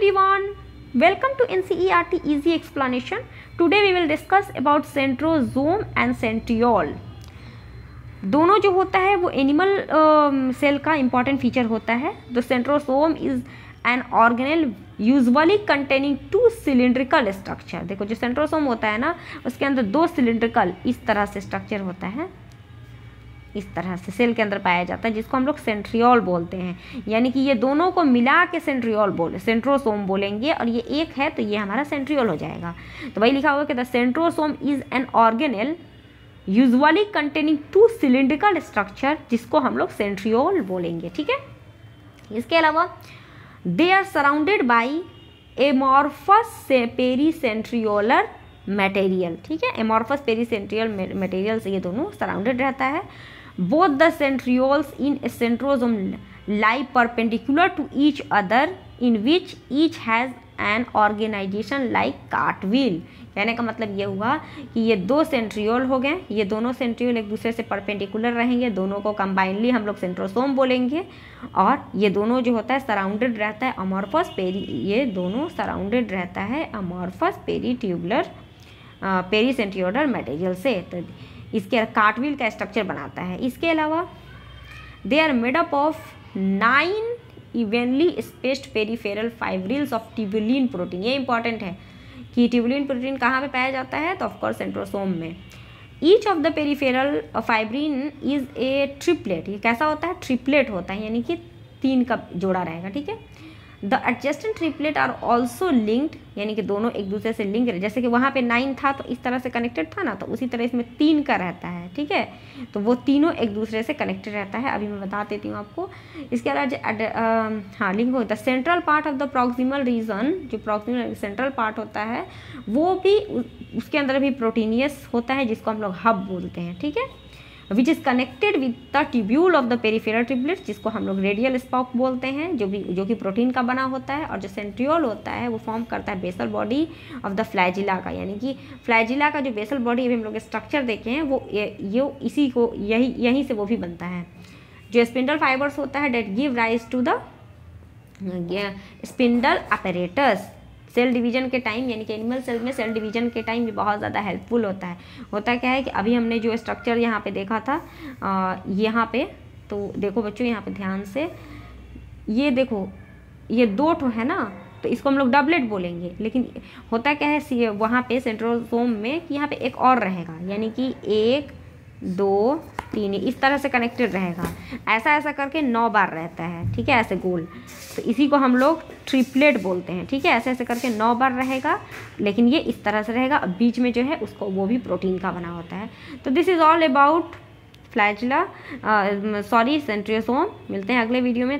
everyone, welcome to NCERT Easy Explanation. Today we will discuss about centrosome and centriole. दोनों जो होता है वो एनिमल सेल का इंपॉर्टेंट फीचर होता है. The centrosome is an organelle usually containing two cylindrical structure. देखो जो सेंट्रोसोम होता है ना उसके अंदर दो सिलिंड्रिकल इस तरह से स्ट्रक्चर होता है, इस तरह से सेल के अंदर पाया जाता है, जिसको हम लोग सेंट्रियोल बोलते हैं. यानी कि ये दोनों को मिला के सेंट्रोसोम बोलेंगे और ये एक है तो ये हमारा सेंट्रियोल हो जाएगा. तो वही लिखा हुआ कि the centrosome is an organelle usually containing two cylindrical structure, जिसको हम लोग सेंट्रियोल बोलेंगे. ठीक है. इसके अलावा they are surrounded by amorphous pericentriolar material. ठीक है. एमॉर्फस पेरीसेंट्रियल मटेरियल से ये दोनों सराउंडेड रहता है. Both the centrioles in centrosome lie perpendicular to each other in which each has an organisation like cartwheel. कहने का मतलब ये हुआ कि ये दो सेंट्रियोल हो गए, ये दोनों सेंट्रियोल एक दूसरे से परपेंडिकुलर रहेंगे, दोनों को कंबाइनली हम लोग सेंट्रोसोम बोलेंगे. और ये दोनों जो होता है सराउंडेड रहता है अमॉर्फस ये दोनों सराउंडेड रहता है अमॉर्फस पेरीसेंट्रियोलर मटेरियल से. तो इसके कार्टव्हील का स्ट्रक्चर बनाता है. इसके अलावा they are made up of 9 evenly spaced peripheral fibrils of tubulin protein. ये इंपॉर्टेंट है कि ट्यूबुलिन प्रोटीन कहाँ पे पाया जाता है, तो ऑफकोर्स सेंट्रोसोम में. Each of the peripheral fibrin is a triplet. ये कैसा होता है, ट्रिपलेट होता है, यानी कि 3 का जोड़ा रहेगा. ठीक है. The adjacent triplet are also linked, यानी कि दोनों एक दूसरे से लिंक, जैसे कि वहाँ पे 9 था तो इस तरह से कनेक्टेड था ना, तो उसी तरह इसमें 3 का रहता है. ठीक है. तो वो तीनों एक दूसरे से कनेक्टेड रहता है. अभी मैं बता देती हूँ आपको. इसके अलावा लिंक होता है central part of the proximal region. जो प्रॉक्सिमल सेंट्रल पार्ट होता है वो भी उसके अंदर भी प्रोटीनियस होता है, जिसको हम लोग हब बोलते हैं. ठीक है. Which is connected with the tubule of the peripheral triplet, जिसको हम लोग रेडियल स्पॉक बोलते हैं, जो कि प्रोटीन का बना होता है. और जो सेंट्रियोल होता है वो फॉर्म करता है basal body of the flagella का. यानी कि फ्लैजिला का जो बेसल बॉडी अभी हम लोग स्ट्रक्चर देखे हैं वो ये इसी को यहीं से वो भी बनता है. जो स्पिंडल फाइबर्स होता है that give rise to the spindle apparatus. Cell division के टाइम, यानी कि एनिमल सेल में सेल डिवीजन के टाइम भी बहुत ज़्यादा हेल्पफुल होता है. होता क्या है कि अभी हमने जो स्ट्रक्चर यहाँ पे देखा था यहाँ पे, तो देखो बच्चों यहाँ पे ध्यान से, ये देखो ये 2 ठो है ना, तो इसको हम लोग डबलेट बोलेंगे. लेकिन होता क्या है वहाँ पे सेंट्रोसोम में कि यहाँ पे एक और रहेगा, यानी कि 1 2 3 इस तरह से कनेक्टेड रहेगा. ऐसा करके 9 बार रहता है. ठीक है. ऐसे गोल, तो इसी को हम लोग ट्रिपलेट बोलते हैं. ठीक है. ऐसे करके 9 बार रहेगा, लेकिन ये इस तरह से रहेगा. अब बीच में जो है उसको वो भी प्रोटीन का बना होता है. तो this is all about flagella centrosome. मिलते हैं अगले वीडियो में.